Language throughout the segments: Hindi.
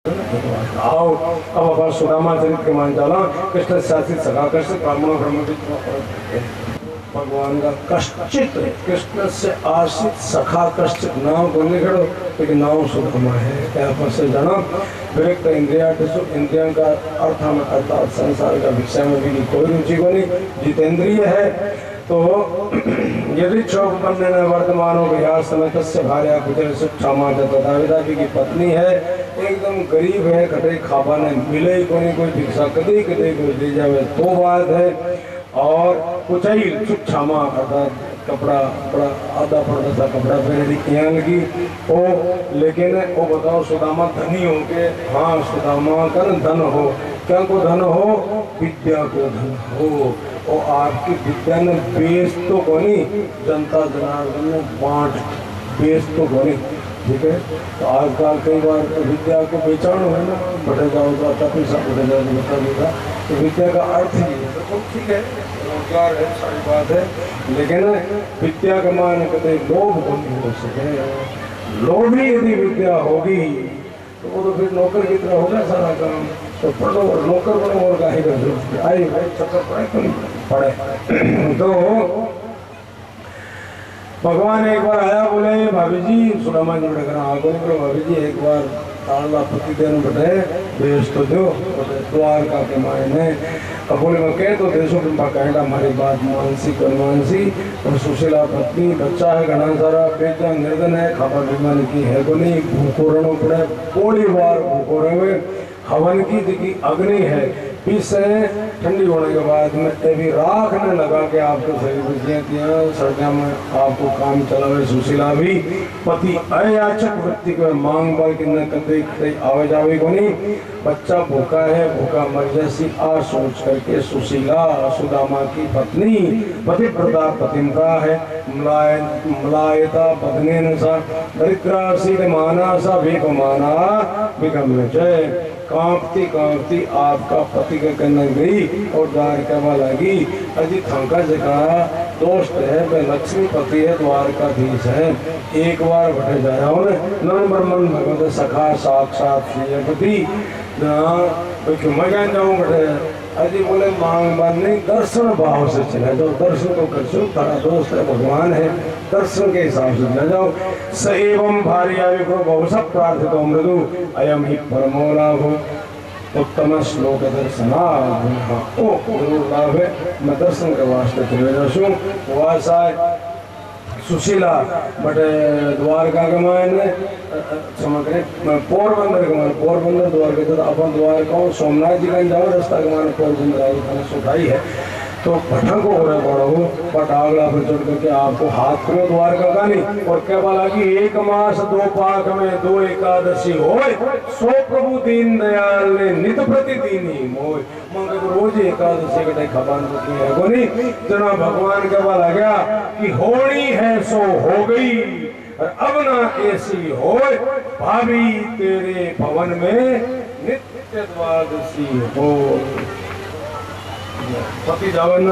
आओ अब अपन सुदामा चरित्र के मान चला। कृष्ण शासित सखा कृष्ण ब्राह्मणों ब्रह्म भगवान का कश्चित कृष्ण से आश्रित सखा कश्चित नाम को लिखो, लेकिन नाम सुदामा है। क्या से जाना विरक्त इंद्रिया इंद्रिया का अर्थ में अर्थात संसार का विषय में भी कोई रुचि को नहीं, जितेंद्रिय है। तो यदि चौक बनने में वर्तमान हो गया समय तस्य भार्या कुछ क्षमा तथा की पत्नी है, एकदम गरीब है, कटे खाबा ने मिले ही कोई भिक्षा कदे कदे कोई दे जावे तो बात है। और कुछ ही क्षमा अर्थात कपड़ा कपड़ा आधा पड़ता सा कपड़ा पहने की लगी ओ, लेकिन वो बताओ सुदामा धनी हो के, हाँ सुदामा का धन हो, क्या को धन हो, विद्या को धन हो। और आपकी विद्या ने बेच तो कोनी, जनता जनार्दन ने बांट बेच तो कोनी, ठीक है। तो आजकल कई बार तो विद्या को बेचानो है ना, बढ़े जाओ तो अच्छा पैसा बढ़े जाओ तो बता देगा। तो विद्या का अर्थ ही है, तो ठीक है, रोजगार है, सारी बात है, लेकिन विद्या का मान कभी लोभ को नहीं हो सके। लोभी यदि विद्या होगी तो वो तो फिर नौकर की तरह होगा सारा काम। तो पढ़ो और नौकर बनो और गाही का जरूरत आई भाई चक्कर पड़े तो नहीं पड़े। तो भगवान एक बार आया, बोले भाभी जी सुदामा जी बड़े आगो निकलो, भाभी जी एक बार ताला प्रतिदिन बटे भेज तो दो द्वारका के मायने। बोले मैं कह तो देशों कृपा कहना हमारी बात मानसी कर मानसी। और सुशीला पत्नी बच्चा है घना सारा, बेटा निर्धन है, खापा बीमारी की है को नहीं, भूखो रहना पड़े, थोड़ी बार भूखो रहे। हवन की दिखी अग्नि है, पीछे ठंडी होने के बाद में तभी राख ने लगा के आपको शरीर सड़कों में आपको काम चलावे। सुशीला भी पति अयाचक वृत्ति को मांग बाल कि न कते आवे जावे को नहीं, बच्चा भूखा है, भूखा मर जैसी आ सोच करके सुशीला सुदामा की पत्नी पतिव्रता पतिम्रा है, मलायता पत्नी सा दरिद्रा सीध माना सा भीख माना विगम जय। कांपती कांपती आपका पति के कन्न गई और द्वारका में लगी। अजी थंका जगह दोस्त है, वह लक्ष्मी पति है, द्वारकाधीश है। एक बार बटे जाया नन ब्रह्मन भगवत सखा साक्षात श्रीपति मैं क्या जाऊँ बटे। अजी बोले मांग बार नहीं, दर्शन भाव से चले जाओ, दर्शन को कर सो, तारा दोस्त है भगवान है, दर्शन के हिसाब से चले जाओ। स एवं भार्या विप्रो बहुशः प्रार्थितो मृदु अयम ही परमो लाभो उत्तम श्लोक दर्शनात्। ओ जरूर लाभ है, मैं दर्शन के वास्ते चले जाऊँ। वासा सुशीला बटे द्वारका के मायने समग्र पोरबंदर के मायने, पोरबंदर द्वारका तो अपन द्वारका सोमनाथ जी का जाओ रास्ता के मायने पोरबंदर आई सुखाई है। तो भटक हो रहे बड़ो बट आगला पर चढ़ करके आपको हाथ करो द्वारका का नहीं। और क्या बोला कि एक मास दो पाक में दो एकादशी होए, सो प्रभु दीन दयाल ने नित प्रतिदिन ही मोय। मगर रोज एकादशी कटे खबान होती है को नहीं। जना भगवान क्या बोला गया कि होनी है सो हो गई, और अब ना ऐसी होए, भाभी तेरे भवन में नित्य द्वादशी हो। पति जावन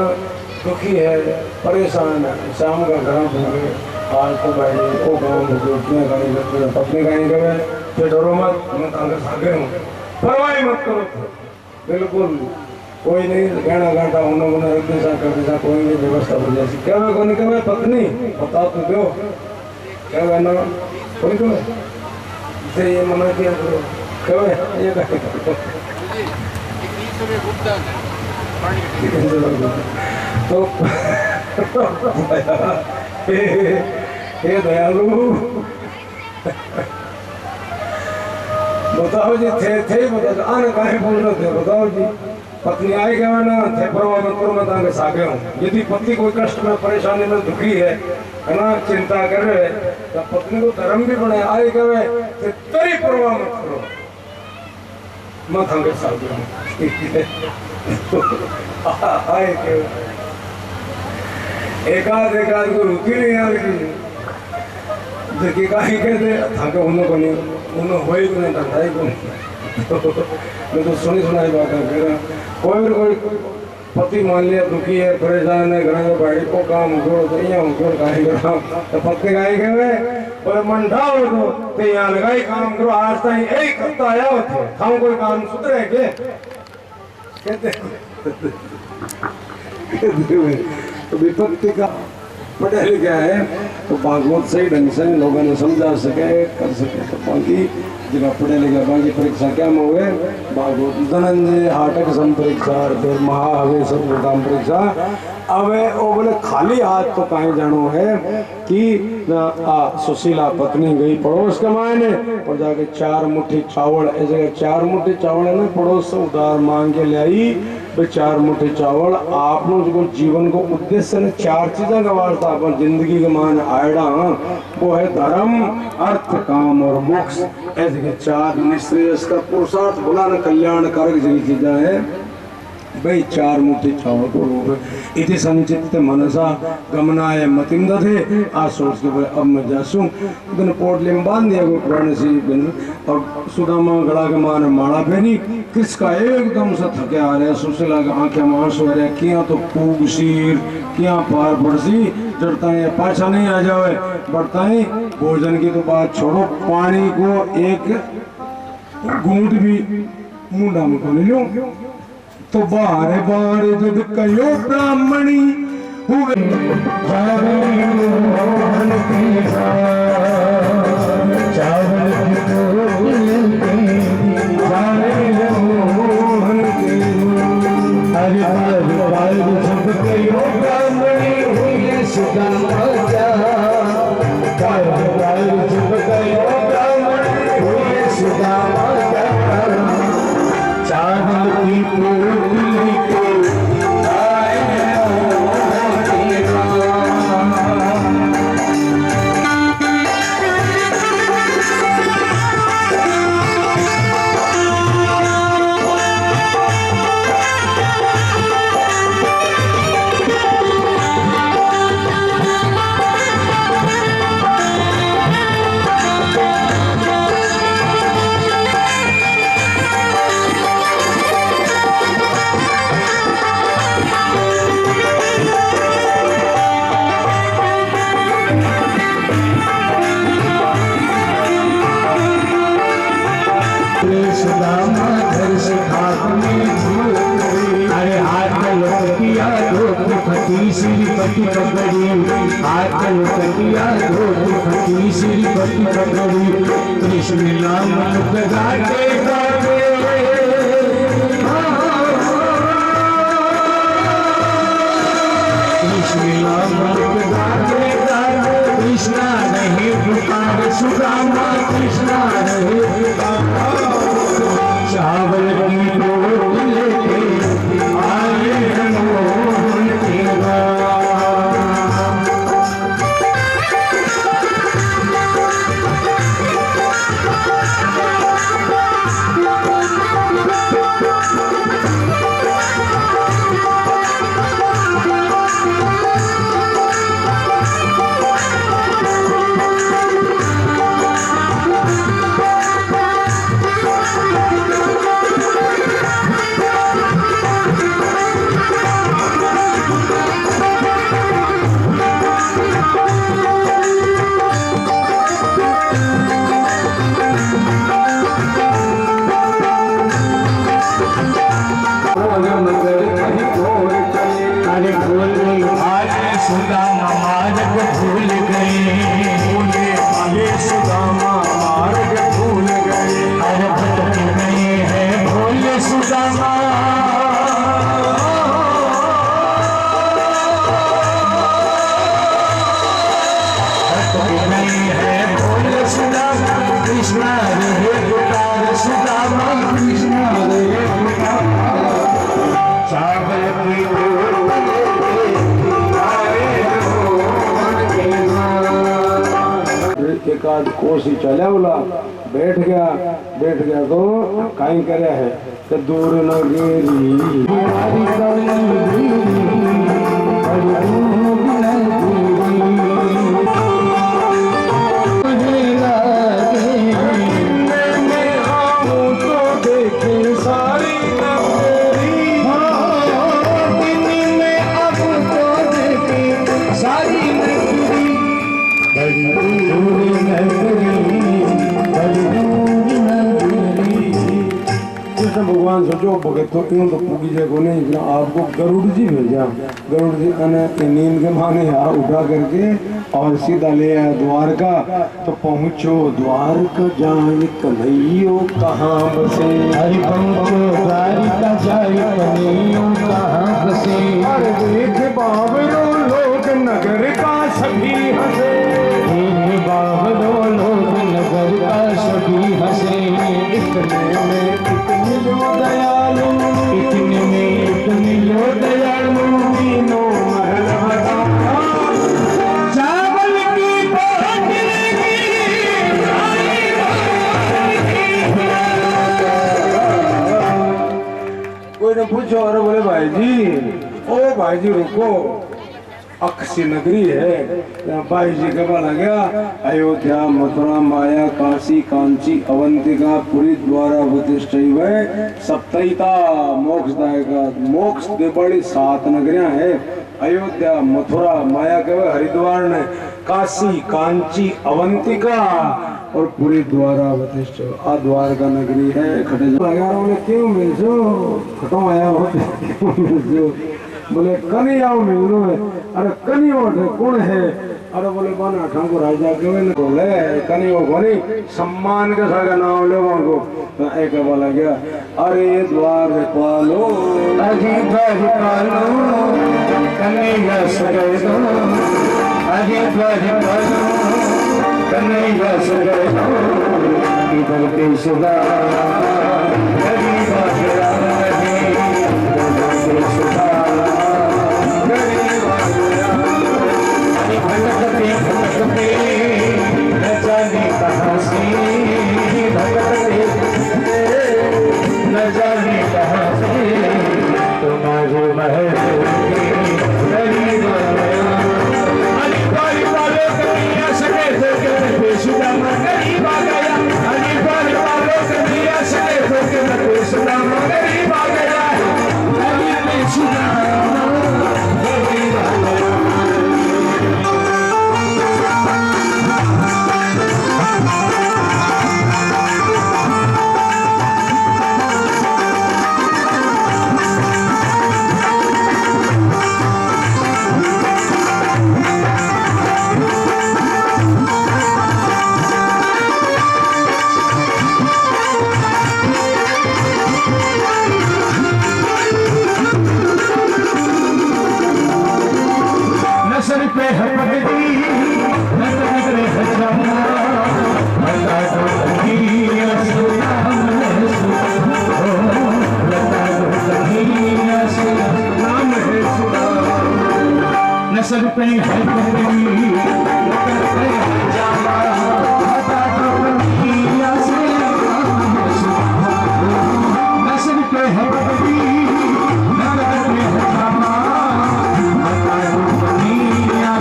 दुखी है, परेशान है, शाम का घर भूखे, आज तो बैठे वो गाँव भूखे गाड़ी करते, पत्नी गाड़ी करे, फिर डरो मत, मैं तो सागे हूँ, परवाह मत करो, बिल्कुल कोई नहीं कहना घाटा उन्होंने रखने सा करने सा कोई नहीं व्यवस्था हो जैसी। क्या मैं कौन के मैं पत्नी बता तो दो क्या कहना कोई को इसे ये मना किया करो, क्या ये कहते तो हे दयालु बताओ जी थे बता आने काहे बोल रहे थे, बताओ जी। पत्नी आई गया ना थे परवाह मत करो, मैं तांगे सागे हूँ। यदि पति कोई कष्ट में परेशानी में दुखी है ना, चिंता कर रहे तो पत्नी को धर्म भी बने आए गए तेरी परवाह मत करो, मैं तांगे सागे हूँ। आए के एकाध एकाध को रुकी नहीं आ रही देखिए कहीं कहते थाके उन्हों को नहीं उन्हों होई को नहीं ढाई को मैं तो सुनी सुनाई बात है। फिर कोई पति मान लिया दुखी है परेशान है घर में बैठ को काम उगो तो यहाँ उगो कहीं करा तो पत्नी कहीं गए बोले मंडाओ तो ते यहाँ लगाई काम करो आज तक यही करता आया होते हम कोई काम सुधरे के कहते तो विपत्ति का पढ़े लिखा है तो भागवत सही ढंग से लोगों ने समझा सके कर सके तो बाकी जगह पढ़े लिखा बाकी परीक्षा क्या में हुए भागवत धनंजय हाटक सम परीक्षा फिर महावे सर्वकाम परीक्षा अब वो बोले खाली हाथ तो कहीं जानो है कि सुशीला पत्नी गई पड़ोस के मायने और जाके 4 मुट्ठी चावल ऐसे जगह 4 मुट्ठी चावल है ना पड़ोस से उधार मांग के ले आई भाई 4 मुट्ठी चावल आपने जो जीवन को उद्देश्य ने 4 चीजें का वास्ता अपन जिंदगी के मान आयडा वो है धर्म अर्थ काम और मोक्ष ऐसे 4 निश्चय का पुरुषार्थ बोला ना कल्याणकारक जगी चीजें है भाई 4 मुट्ठी चावल को रूप इति संचित मनसा गमनाय मतिम दधे आज सोच के बोले अब मैं जासूं उधर पोटली में बांध दिया कोई पुराने सी और सुदामा गला के माने माला पहनी किसका एकदम से थके आ रहे सुशीला के आंखें मांस हो रहे किया तो पूग शीर किया पार पड़सी चढ़ता है पाछा नहीं आ जावे बढ़ता है भोजन की तो बात छोड़ो पानी को एक घूंट भी मुंडा में को ले लो तो बार बार जब कयो ब्राह्मणी हुए श्रीपति पकड़ी आकल कटिया धोती फटी श्रीपति पकड़ी कृष्ण नाम गाते गाते कृष्ण नाम गाते गाते कृष्णा नहीं पुकार सुदामा कृष्णा नहीं पुकार चावल की रोटी लेके आए मोहन तेरा एकाध कोसी चला बोला बैठ गया तो कहीं करे है तो दूर न गेरी कृष्ण भगवान सोचो भगत तो क्यों तो पूगी जय को नहीं इतना आपको गरुड़ जी भेजा। गरुड़ जी नींद के माने यहाँ उठा करके और सीधा ले आया द्वारका। तो पहुँचो द्वारका जाए कन्हैयो कहाँ बसे। हरि पहुँचो द्वारिका जाए कन्हैयो कहाँ बसे। अरे देख बाबरो लोग नगर का सभी हंसे। देख बाबरो लोग नगर का सभी हंसे। इतने में इतने लो दयालु, इतने में इतने लो दयालु, तीनों महल भरा चावल की बाटली कोई ने पूछो। अरे बोले भाई जी, ओ भाई जी रुको, अक्षी नगरी है। भाई जी कब लगा अयोध्या मथुरा माया काशी कांची अवंतिका पुरी द्वारा प्रतिष्ठित सप्तैता मोक्षदायका। मोक्ष के बड़ी 7 नगरियां है। अयोध्या मथुरा माया के हरिद्वार ने काशी कांची अवंतिका और पूरी द्वारा प्रतिष्ठित आ द्वारका नगरी है। खटे बोले क्यों मिलजो खटो आया हो क्यों मिलजो। बोले कन्हैया मिलनो है। अरे कन्हैया कौन है। अरे बोले बना ठाकुर राजा के बोले कन्हैया कोनी सम्मान के साथ नाम ले को। तो एक बोला गया अरे द्वार पालो अजी द्वार पालो कन्हैया सगरे दो। अजी द्वार पालो कन्हैया सगरे दो। इधर पे सुधा गरीबा भटकते भटकते न जाने कहाँ से। भटकते न जाने कहाँ से तुम्हारे महल गरीब हरिद्वार वालों कन्हैया सगे धोखे बेसुदामा गरीब आ गया। हरिद्वार वालों कन्हैया सगे धोखे बेसुदामा गरीब आ गया। गरीब बेसुदामा गरीब आ गया। नसर पे है पगड़ी नसर पे है जाना लता दो कन्हैया सुना है सुना। लता दो कन्हैया सुना नाम है सुना। नसर पे है पगड़ी नसर पे है जाना लता दो कन्हैया सुना है सुना। नसर पे है पगड़ी नसर पे है जाना लता दो कन्हैया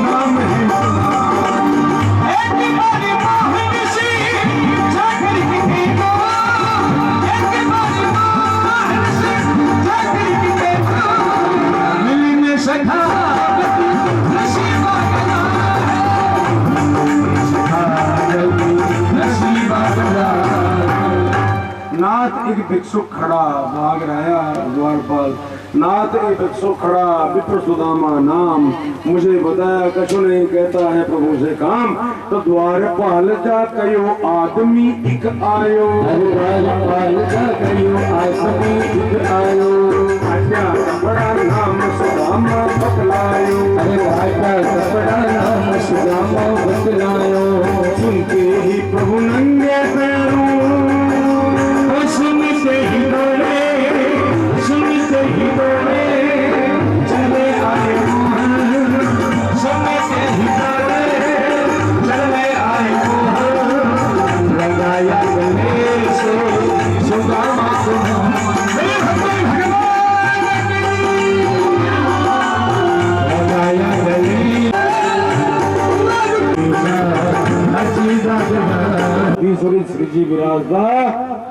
नाम है सुना। एक बारी मोहन सी जाकर की देखो। एक बारी मोहन सी जाकर की देखो। मिलने सखावत नसीबा गया है। सखावत नसीबा गया। नाथ एक भिक्षुक खड़ा भाग रहा द्वारपाल। नाथ एक भिक्षुक खड़ा विप्र सुदामा नाम। मुझे बताया कछु नहीं कहता है प्रभु से काम। तो द्वारपाल जा कयो आदमी एक आयो। द्वारपाल जा कयो आदमी एक आयो। आज्ञा बड़ा नाम सुदामा बतलायो। अरे राजा बड़ा नाम सुदामा बतलायो। सुनते ही प्रभु नंगे पैरों सुनते ही दौड़े सुनते ही दौड़े चले आए मोहन। सुनते ही दौड़े चले आए मोहन। लगाया गले से सुदामा को लगाया गले श्री जी विराजदा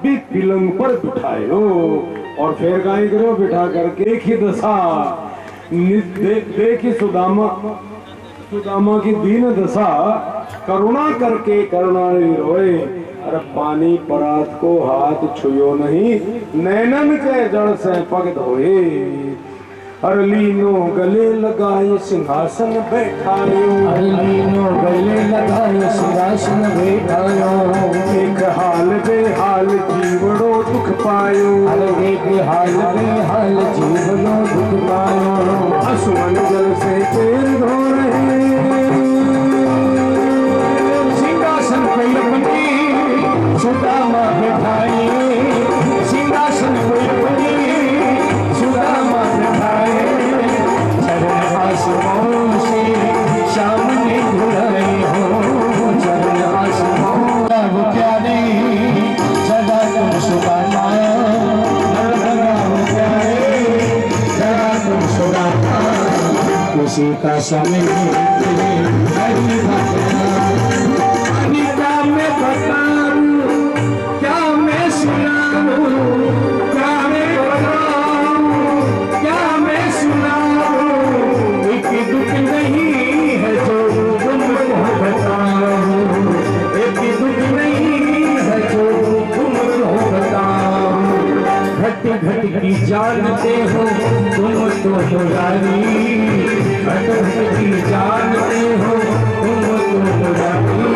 भी पिलंग पर बिठायो। और फिर गाय करो बिठा करके एक ही दशा देखी सुदामा की दीन दशा करुणा करके करुणा रोए। अरे पानी परात को हाथ छुयो नहीं, नैनन के जड़ से पग धोए। अरे लीनो गले लगाए सिंहासन बैठायो, अरे लीनो गले लगाए सिंहासन बैठायो। एक हाल बेहाल जीवड़ो दुख पायो, अरे एक हाल बेहाल जीवड़ो दुख पायो। आसमान जल से पैर धो रहे, सिंहासन पे अपनी सुदामा बैठाई, सिंहासन पे अपनी सुदामा बैठाए। चरण आसमां से सामने धुलाई हो, चरण आसमां तब प्यारे सदा तुम सुदामा, प्यारे सदा तुम सुदामा। किसी का समय नहीं घट की जानते हो तुम तो मुरारी, घट की जानते हो तुम तो मुरारी।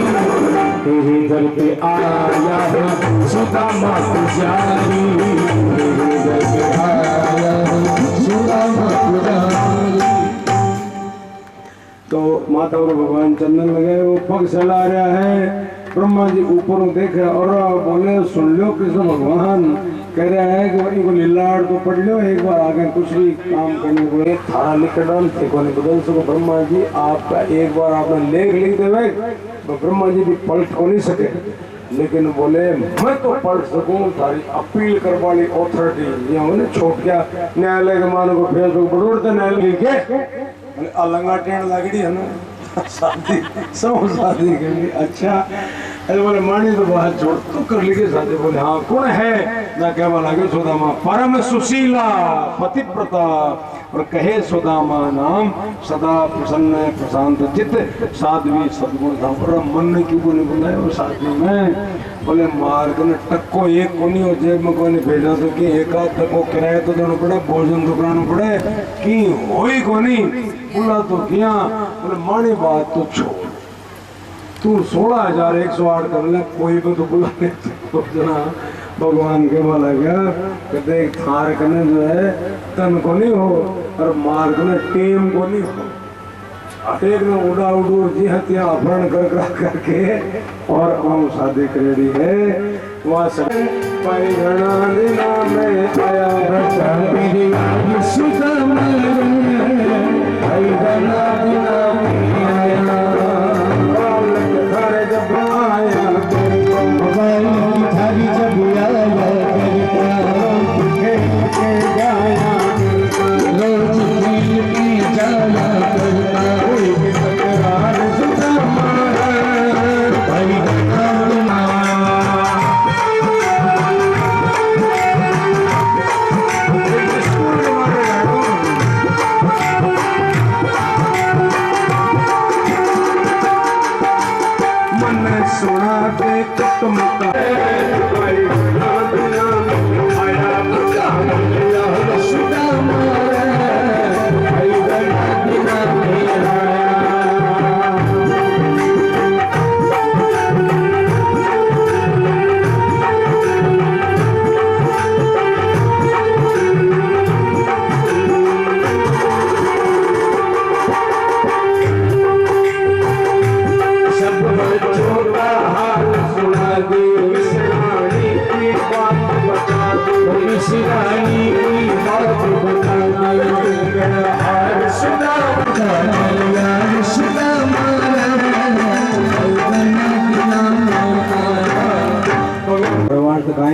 तेरे दर पे आया है सुदामा पुजारी, तेरे दर पे आया है सुदामा पुजारी। तो माता और भगवान चंदन लगे, वो पग चला रहा है। ब्रह्मा जी ऊपर देख रहे और बोले सुन लो कृष्ण भगवान कह रहा है कि इनको लीलाड़ तो पढ़ लो, एक बार आगे कुछ भी काम करने को थारा लिख डाल देखो नहीं बदल सको। ब्रह्मा जी आपका एक बार आपने लेख लिख देवे तो ब्रह्मा जी भी पलट हो नहीं सके, लेकिन बोले मैं तो पढ़ सकूं, थारी अपील कर वाली ऑथोरिटी यहाँ छोट गया न्यायालय के मानो को फेसबुक बड़ोड़ते न्यायालय के अलंगा टेढ़ लगड़ी है ना शादी सब शादी के लिए। अच्छा अरे बोले मानी तो बात छोड़ तो कर ली शादी। बोले हाँ कौन है? मैं कहवा लगे सुदामा परम सुशीला पतिव्रता, और कहे सुदामा नाम सदा प्रसन्न प्रशांत चित्त साध्वी सद्गुण धाम। और मन ने क्यों को नहीं बुलाया वो साध्वी में? बोले मार्ग ने टक्को एक कोनी और जेब में कोनी भेजा तो कि एक आध टक्को किराया तो देना पड़े, भोजन तो कराना पड़े कि होई कोनी बुला तो किया। बोले मानी बात तो छोड़, तू 16,108 कर ले, कोई भी तो बुला ले तो जना भगवान के बोला गया कहते थार करने जो है तन को नहीं हो और मार करने टीम को नहीं हो। एक ने उड़ा उड़ू जी हत्या अपहरण करके और हम शादी करेड़ी है वहाँ से पैगना दिना में आया बचा मेरी सुदामा, पैगना दिना में आया। जब आया थारी जब आया रोज दिल की जाया करता, सुना के तुम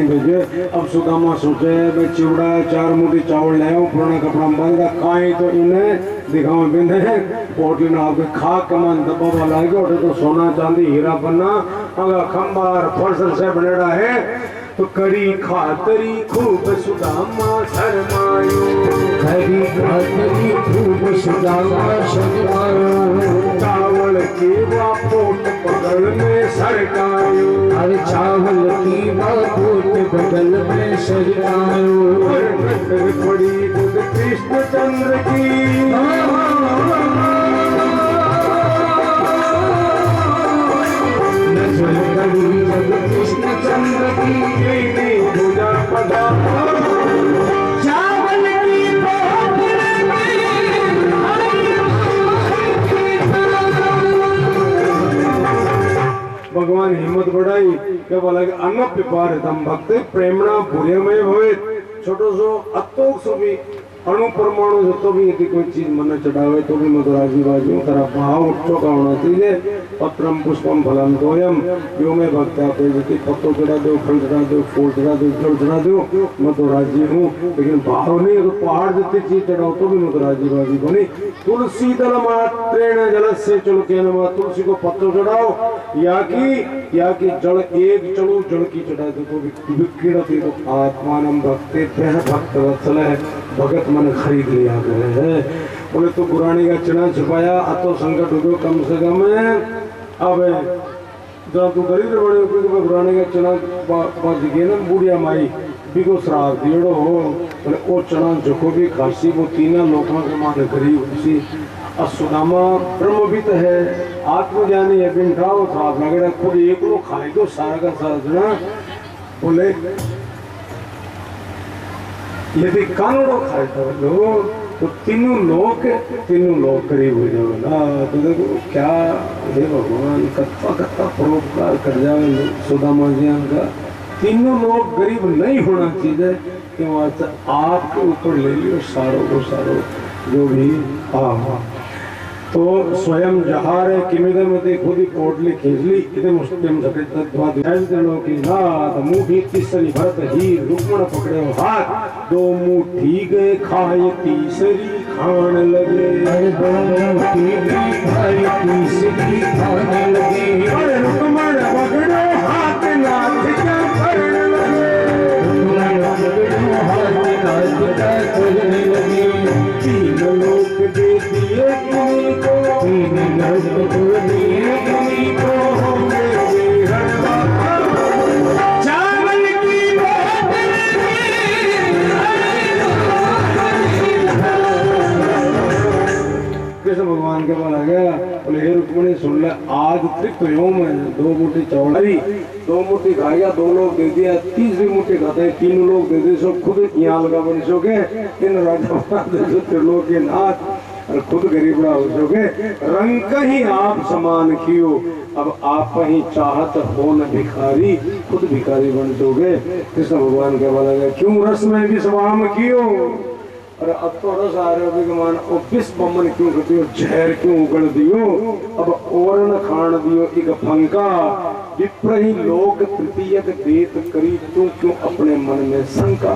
भेजे। अब सुदामा सोचे मैं चिवड़ा 4 मुट्ठी चावल ले आऊं, पुराना कपड़ा बांध का काई तो इन्हें दिखावा बिंदे होटल में आपके खा कमान दबा वाला है होटल तो सोना चांदी हीरा पन्ना अगर खंबार फसल से बनेड़ा है तो करी खातरी खूब सुदामा शर्मायो, करी खातरी खूब सुदामा शर्मायो। चावल की बापोट बगल में सरकायो, हर चावल की बापोट बगल में सरकायो, नजर पड़ी जब कृष्ण चंद्र की, नजर पड़ी जब कृष्ण चंद्र की, पूजा पदा चावल की भगवान हिम्मत बढ़ाई के बोला कि अन्न पिपार तम भक्त प्रेमणा भूर्यमय भवे। छोटो सो अतोक सो भी अणु परमाणु जतो भी यदि कोई चीज मन चढ़ावे तो भी मधुर राजी बाजू तेरा भाव उच्चो का होना चाहिए। पत्रम पुष्पम फलम तोयम, यो में भक्ता पे यदि पत्तो चढ़ा दो, फल चढ़ा दो, फूल चढ़ा दो, जल चढ़ा दो, मधुर राजी हूँ, लेकिन भाव नहीं तो पहाड़ जितनी चीज चढ़ाओ तो भी मधुर राजी बाजी बनी। तुलसी दल मात्रेण जल से चुलके नमा, तुलसी को पत्तो चढ़ाओ या कि जल एक चढ़ो, जल की चढ़ा दो तो विकीर्णति तो आत्मानम भक्ते भक्त वत्सल है, भगत मन खरीद लिया गए है। बोले तो पुरानी का चना छुपाया अतो संकट हो कम से कम है। अब जब तू गरीब बड़े हो पुराने का चना बाज गए ना बुढ़िया माई बिको श्राप दियो हो, बोले ओ चना झुको भी खासी वो तीना लोगों के मान गरीब सी असुदामा ब्रह्मविद है, आत्मज्ञानी है, बिंठाओ श्राप लगे खुद एक लोग खाए तो सारा का सारा जना। बोले यदि कानूनों खाए तो तीनों लोग करीब हो जाएगा। तो देखो क्या हे भगवान कत्ता परोपकार कर जाए सुदामा जी का। तीनों लोग गरीब नहीं होना चाहिए कि वहाँ आपके ऊपर ले लियो सारों को सारो जो भी। हाँ तो स्वयं जहार है किमिदम ते खुद ही पोटली खींचली इतने मुस्लिम सफेद दिनों की रात मुठी तीसरी भरत ही रुक्मण पकड़े हाथ, दो मुठी गए खाए तीसरी खान लगे, दो मुठी गए खाए तीसरी खाने लगे, रुक्मण पकड़े हाथ नाथ क्या करने लगे, हाथ नाथ क्या करने लगे। तीन लोग दे दिए किन्हीं को, तीन लोग दिए किन्हीं को, चावल की कृष्ण भगवान के बोला गया, बोले हे रुक्मणी सुन ले, आज तृप्त हो मैं, दो मुट्ठी चावल अभी दो मुट्ठी खा गया, दो लोग दे दिया, तीसरी मुट्ठी खाते हैं, तीन लोग दे दिए, सब खुद यहाँ लगा बन सके, तीन राजा त्रिलोक के नाथ और खुद गरीबड़ा हो सके, रंग कहीं आप समान कियो, अब आप ही चाहत हो न भिखारी, खुद भिखारी बन सोगे। कृष्ण भगवान के बोला गया, क्यों रस में भी स्वाम कियो, अरे अब तो रस आ रहे हो मान बिस बमन क्यों कर दियो, जहर क्यों उगड़ दियो, अब ओरण खान दियो एक फंका, विप्र ही लोक तृतीयक देत करी, तू क्यों अपने मन में शंका।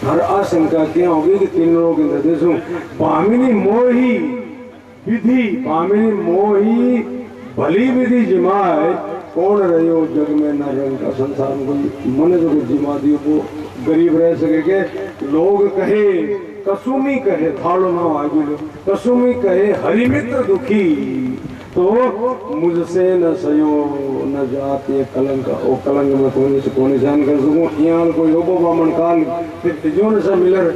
हर आशंका क्या होगी कि तीन लोग देखो पामिनी मोही विधि, पामिनी मोही भली विधि जिमाए, कौन रहो जग में न रंग का संसार में मन जो जिमा दियो वो गरीब रह सके के। लोग कहे कसुमी कहे थालो ना आगे लो, कसुमी कहे हरिमित्र दुखी, तो मुझसे न सयो न जाते कलंक, ओ कलंक में कोने से कोने जान कर सकूं। यहाँ कोई योगो बामन काल फिर जोन से मिलर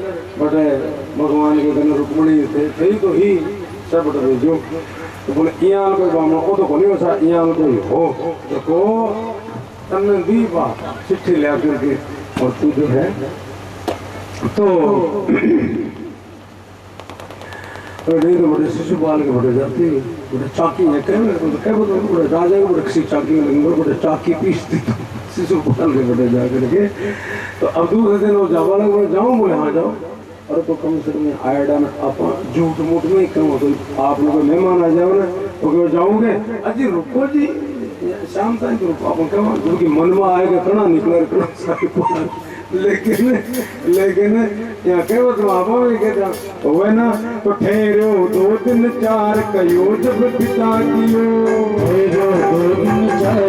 बटे भगवान के कन रुक्मणी थे तो ही सब बटे जो, तो बोले यहाँ कोई बामन ओ तो कोनी वसा यहाँ कोई हो, देखो तन्ने दी बात चिट्ठी ले करके, और तू जो है तो नहीं तो बड़े शिशुपाल के बड़े जाती बड़े चाकी है क्या बड़े राजा के बड़े किसी चाकी में बड़े चाकी पीसती तो शिशुपाल के बड़े जा करके। तो अब दूसरे दिन वो जावा लगे, बोले जाऊँ, बोले हाँ जाओ, अरे तो कम से कम आयडा में आप झूठ मूठ नहीं कम हो, तो आप लोग मेहमान आ जाओ ना, तो क्यों जाओगे, अजी रुको जी शाम तक रुको, आप क्या उनकी मन में आएगा कड़ा निकला कड़ा, लेकिन यहाँ कह आप कहता ना, तो ठहरो 2 दिन 4 कयो जब पिता कियो, ठहरो 2 दिन 4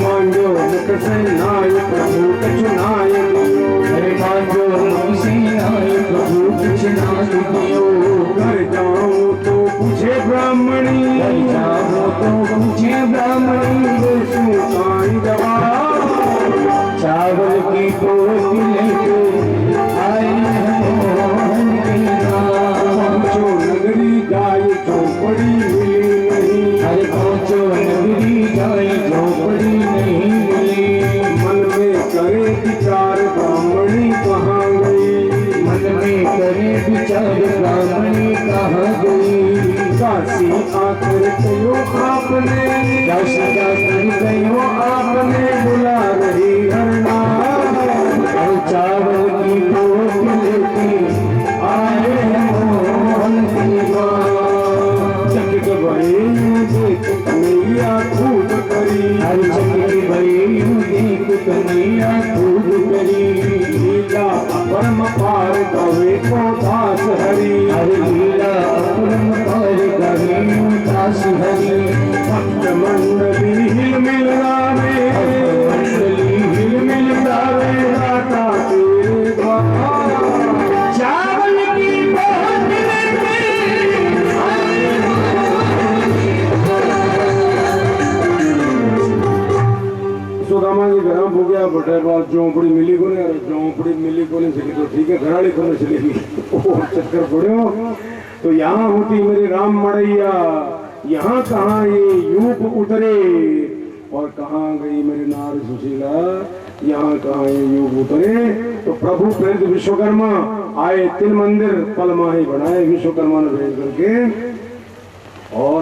मांगो मुख से नाय प्रभु कछु नाय दियो, मांगो मुख से नाय प्रभु कछु नाय दियो, घर जाऊं तो कन्हैया खूब करी लीला परम पार कवे को दास हरि हरि लीला परम पार कवे को दास हरि भक्त मंडली हिल मिल रावे मंडली हिल मिल रावे राता तेरे द्वार चावल की बहुत सुदामा जी घर हो गया बटे बात झोंपड़ी मिली को नहीं झोंपड़ी मिली को नहीं चली तो ठीक है घराड़ी को नहीं चलेगी चक्कर पड़ो तो यहाँ होती मेरी राम मड़ैया यहाँ कहाँ ये यूप उतरे और कहाँ गई मेरी नार सुशीला यहाँ कहाँ ये यूप उतरे तो प्रभु प्रेरित विश्वकर्मा आए तिल मंदिर पलमाही बनाए विश्वकर्मा ने भेज करके और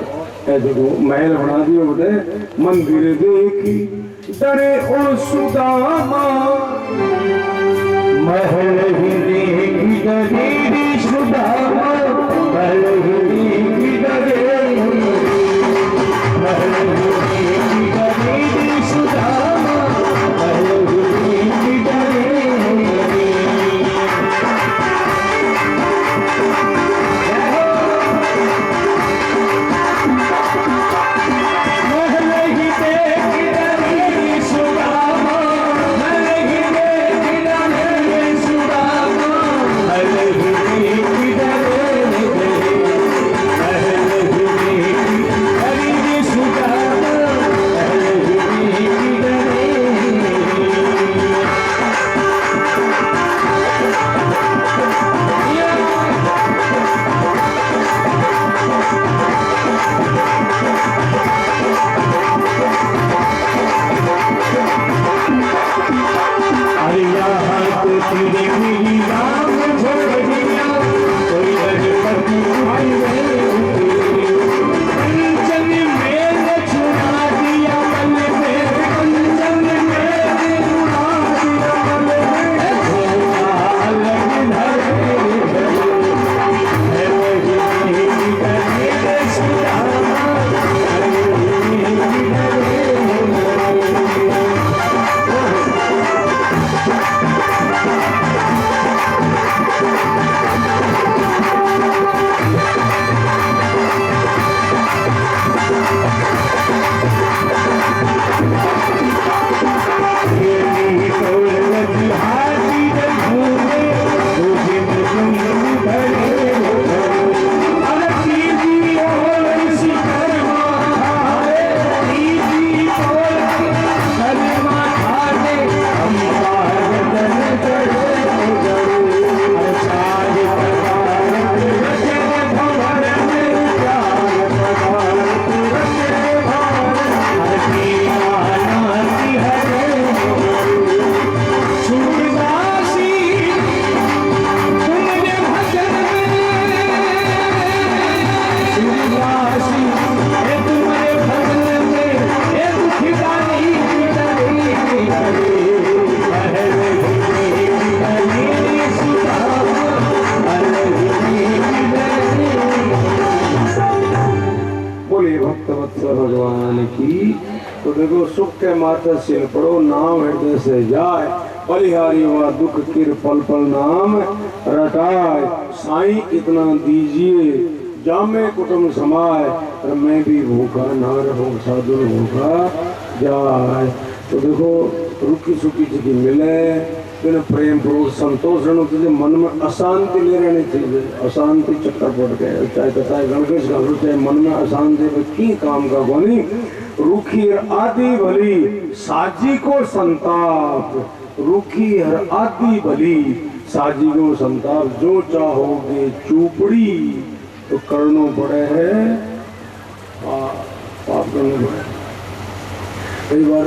ऐसे को महल बना दिए बोले मंदिर देखी डरे ओ सुदामा महल ही देखी डरे सुदामा महल ही देखी डरे महल ही देखी डरे सुदामा महल ही देखी डरे तो देखो सुख के माता सिर पड़ो नाम हृदय से जाए बलिहारी हुआ दुख किर पल पल नाम रटाए साईं इतना दीजिए जामे कुटुंब समाए और मैं भी भूखा ना रहूं साधु भूखा जाए। तो देखो रुकी सुखी चीज मिले बिना प्रेम पूर्वक संतोष रहना तुझे मन में अशांति नहीं रहनी चाहिए। अशांति चक्कर पड़ गए चाहे कथा गणगेश घालो चाहे मन में अशांति में की काम का बोनी रूखी आदि भली साजी को संताप रूखी हर आदि भली साजी को संताप जो चाहोगे चूपड़ी तो करनो पड़े है पाप करने पड़े। कई बार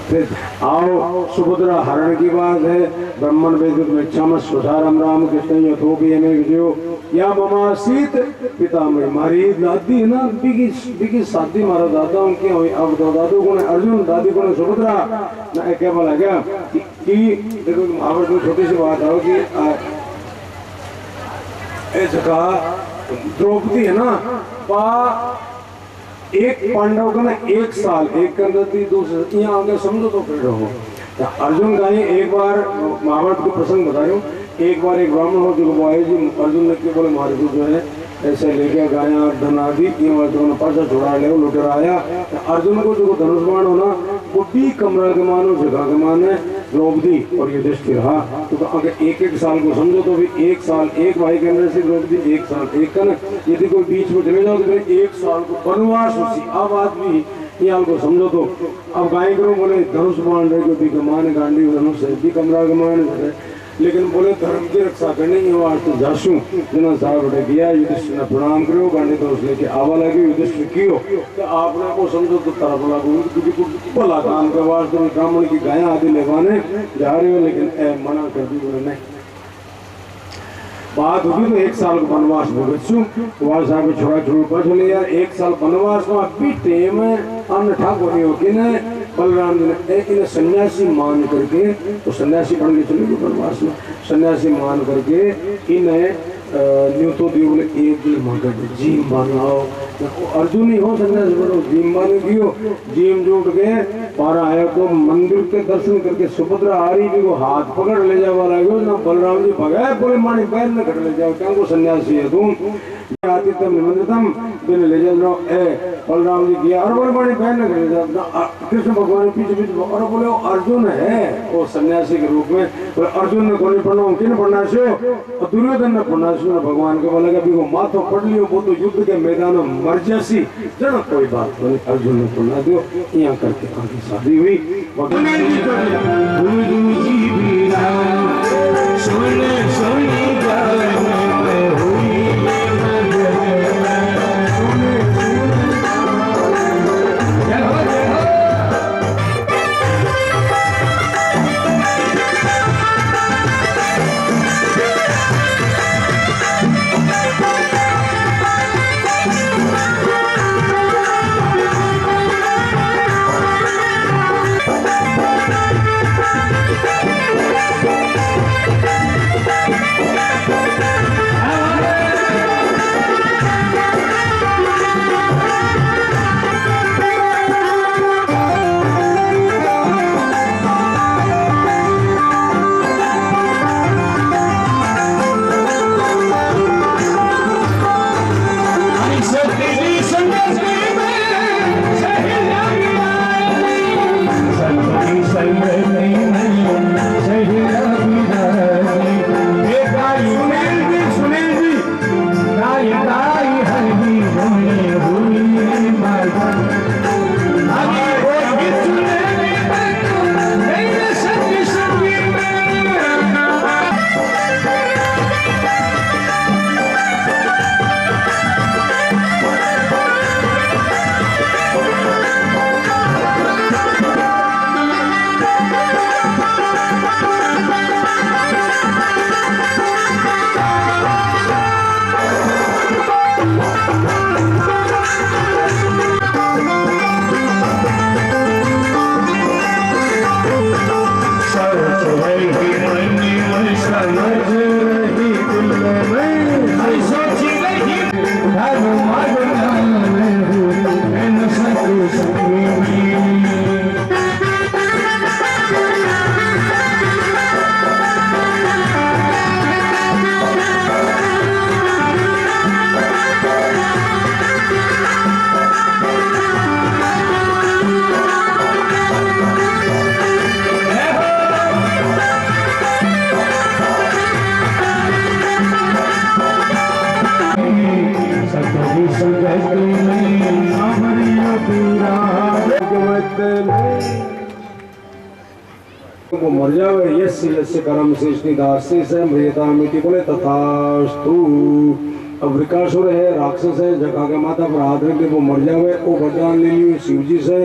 फिर आओ सुभद्रा हरण की बात है ब्राह्मण वेद में क्षम स्वधारम राम कृष्ण यथोपि में विजयो या ममा सीत पिता में मारी दादी है ना बिकी शादी मारा दादा उनके अब दादू को अर्जुन दादी को सुभद्रा ना क्या बोला क्या कि देखो महाभारत में छोटी सी बात है कि ऐसा कहा द्रौपदी है ना पा एक पांडव का ना एक साल एक कर देती दूसरे यहाँ आगे समझो तो फिर रहो अर्जुन का ही एक बार महाभारत को प्रसंग बतायो। एक बार एक ब्राह्मण हो जो आए जी अर्जुन ने क्या बोले मारे को जो है ऐसे लेके गाया धन आदि ये पासा छोड़ा ले लुटेरा आया। अर्जुन को जो धनुष बाण होना वो भी कमरा के मानो जगह के माने द्रौपदी और युधिष्ठिर रहा। तो अगर एक एक साल को समझो तो भी एक साल एक भाई के अंदर से द्रौपदी एक साल एक कन यदि कोई बीच में चले जाओ तो फिर एक साल को वनवास उसी अब आदमी ये को समझो तो अब गाय करो बोले धनुष बाण रहे भी कमान गांडी धनुष है भी कमरा कमान है लेकिन बोले धर्म की रक्षा करने आज तो जासू जना साहब उठे गया युधिष्ठिर ने प्रणाम करो गांडी तो उस लेके आवा लगे युधिष्ठिर कियो तो आपने को समझो तो तरफ लागू क्योंकि भला काम के वास्ते में ब्राह्मण की गाय आदि लेवाने जा रहे हो लेकिन मना कर दी बोले नहीं बात होगी तो एक साल का वनवास भुगतू वहां साहब छोड़ा छोड़ पर चले यार एक साल वनवास को अभी टेम अन्न ठाकुर नहीं होगी ना बलराम जी ने इन्हें सन्यासी मान करके तो सन्यासी बन के चले गए वनवास में सन्यासी मान करके इन्हें न्यूतो दी बोले एक दिन मगर जीम बनाओ अर्जुन ही हो सन्यासी बनो जीम बन गयो जीम जुट के पारा आया तो मंदिर के दर्शन करके सुभद्रा आ रही भी वो हाथ पकड़ ले जावा लगे ना बलराम जी भगाए बोले मानी पैर न कर ले जाओ क्या को सन्यासी है तुम आती तम निमंत्रितम दिन ले जाओ बलराम जी किया और बोले मानी पैर न कर ले जाओ कृष्ण भगवान पीछे पीछे और बोले अर्जुन है वो सन्यासी के रूप में बोले अर्जुन ने कौन पढ़ना किन पढ़ना से और दुर्योधन ने पढ़ना से भगवान के बोले कि वो माथो पढ़ लियो वो तो युद्ध के मैदान में मर जैसी जना कोई बात नहीं अर्जुन ने पढ़ना दियो यहाँ करके आगे शादी हुई को मर जावे यस्य यस्य कर्म सृष्टि दास्य से मृता मिति बोले तथास्तु। अब विकासुर है राक्षस है जगह के माता पर हाथ रख वो मर जावे वो वरदान ले लियो शिव जी से।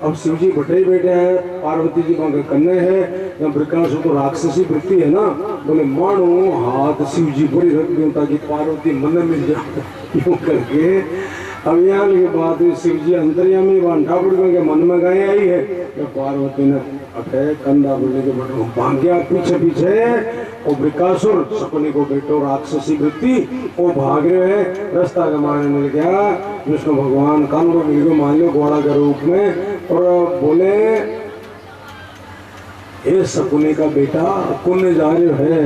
अब शिव जी बटे बैठे हैं पार्वती जी वहां कन्या है जब विकासुर तो राक्षसी वृत्ति है ना बोले मानो हाथ शिव जी पर रख दो ताकि पार्वती मन मिल जाए क्यों करके। अब यहाँ के बाद शिव जी अंतर्यामी ठाकुर के मन में गाय आई है तो पार्वती ने अठे कंधा बोले के बटो भाग गया पीछे पीछे वो विकासुर सपने को बेटो राक्षसी वृत्ति वो भाग रहे हैं रास्ता का मारने मिल गया विष्णु भगवान कान को मिल गया मान लो घोड़ा के रूप में और बोले ये सकुने का बेटा कुने जा रहे है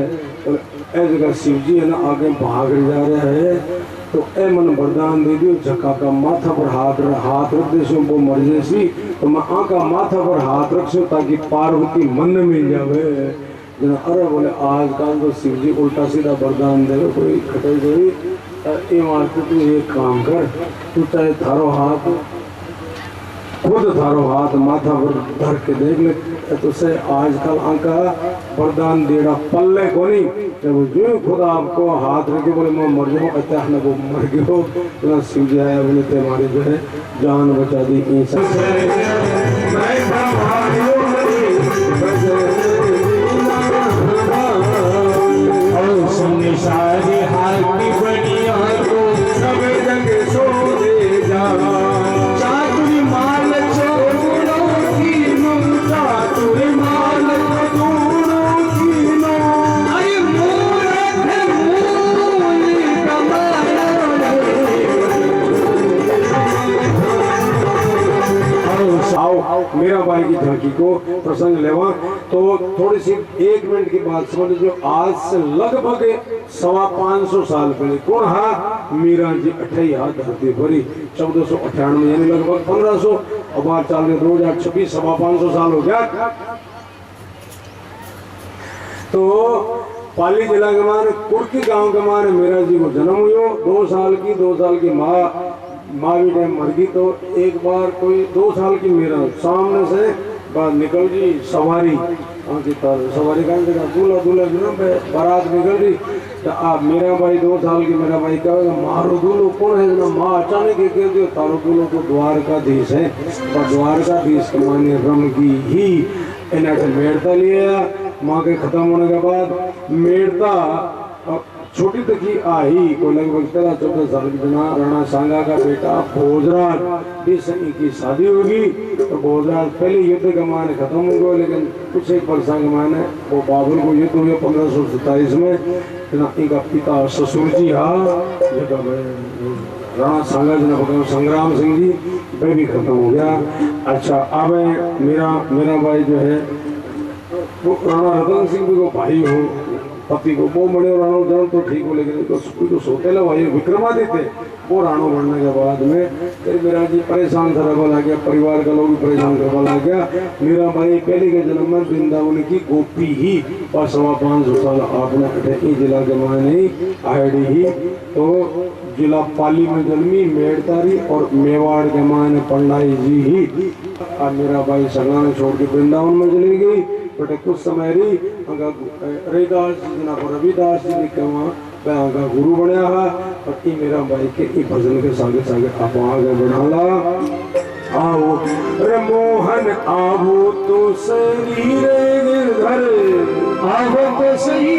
और ए जगह शिव जी है ना आगे भाग जा रहा है तो ए मन वरदान दे दियो झका का माथा पर हाथ रख दे सो वो मर जैसी तो मैं आका माथा पर हाथ रख सो ताकि पार्वती मन में मिल जावे जना। अरे बोले आजकल तो शिव जी उल्टा सीधा वरदान दे कोई खटे गई ये मारते तू एक काम कर तू चाहे थारो हाथ खुद थारो हाथ माथा पर धर के देख ले तो से आजकल आका वरदान देना पल्ले को नहीं जब जो खुद आपको हाथ रखे बोले मैं मर जाऊँ अचानक न वो मर गयो तो शिव जी आया बोले तुम्हारी जो है जान बचा दी सारी हाल की बनिया को सब जग सो दे जा चातुरी माल छोड़ो कीनो चातुरी माल छोड़ो कीनो अरे मूरख मूली कमाया आओ मेरा भाई की झांकी को प्रसंग लेवा तो थोड़ी सी 1 मिनट की बात समझ लीजिए। आज से लगभग 550 साल पहले कौन है मीरा जी 28 हाथ धरती भरी 1498 यानी लगभग 1500 और बात चाल में 2026 550 साल हो गया। तो पाली जिला के मान कुर्की गांव के मान मीरा जी को जन्म हुई 2 साल की माँ भी टाइम मर गई तो एक बार कोई 2 साल की मेरा सामने से बात निकल गई सवारी सवारी का दूल्हा दूल्हा जो ना बारात निकल रही तो आप मेरा भाई 2 साल की मेरा भाई कहेगा मारो दूल्हो कौन है ना माँ अचानक ही कह दियो तारो दूल्हो तो द्वारकाधीश है और द्वारकाधीश के माने रम की ही इन्हें मेड़ता लिया माँ के खत्म होने के बाद मेड़ता छोटी तकी आई को लगभग 13-14 साल की जना राणा सांगा का बेटा भोजराज की शादी होगी तो भोजराज पहले युद्ध का मान खत्म हो गया लेकिन कुछ एक वर्षा के मान वो बाबुल को युद्ध हुआ 1527 में इनका पिता ससुर जी राणा सांगा जी ने संग्राम सिंह जी वे भी खत्म हो गया। अच्छा अब मेरा भाई जो है वो राणा रतन सिंह जी को भाई हो पति को वो बड़े राणो जान तो ठीक हो लेकिन तो सोतेला भाई विक्रमादित्य वो राणो बनने के बाद में फिर मेरा जी परेशान करवा लग गया परिवार का लोग भी परेशान करवा लग गया। मेरा भाई पहले के जन्म में वृंदावन की गोपी ही और 550 साल आपने अटकी जिला के माने आईडी ही तो जिला पाली में जन्मी मेड़तारी और मेवाड़ के माने पंडाई जी ही। अब मेरा भाई सगाने छोड़ के वृंदावन में चली गई बटे कुछ समय रही रविदास जी रविदास जी ने कहा गुरु बनया है और मेरा भाई के भजन के सागे सागे आप आगे बढ़ाला आओ रे मोहन आवो तो सही रे गिरधर आवो तो सही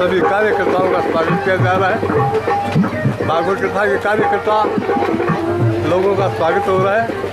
सभी कार्यकर्ताओं का स्वागत किया जा रहा है। भागवत कथा के कार्यकर्ता लोगों का स्वागत हो रहा है।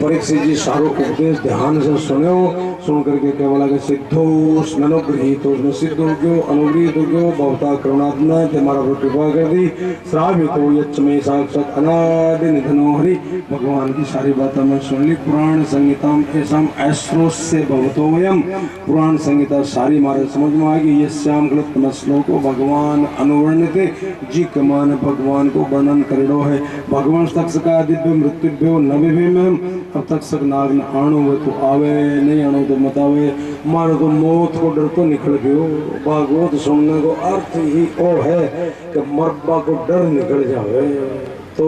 परीक्षित जी सारो उपदेश ध्यान से सुनो, सुन करके केवल के सिद्धो स्मनोगृहित हो सिद्ध हो गयो, अनुगृहित हो गयो, बहुता करुणात्मा तुम्हारा पर कृपा कर दी, श्रावित हो यच्च में साक्षात अनादि निधनो हरि। भगवान की सारी बातें मैं सुन ली। पुराण संहिता ऐसाम ऐश्रोस से भवतोयम, पुराण संहिता सारी हमारे समझ में आ गई। ये श्याम गलत श्लोको भगवान अनुवर्णित जी कमान भगवान को वर्णन करो है। भगवान तक का दिव्य मृत्युभ्यो नभिम, अब तक सक नाग न आणो वो तो आवे, नहीं आणो तो मत आवे, मारो तो मौत को डर तो निकल गयो। भागवत सुनने को अर्थ ही ओ है कि मरबा को डर निकल जावे। तो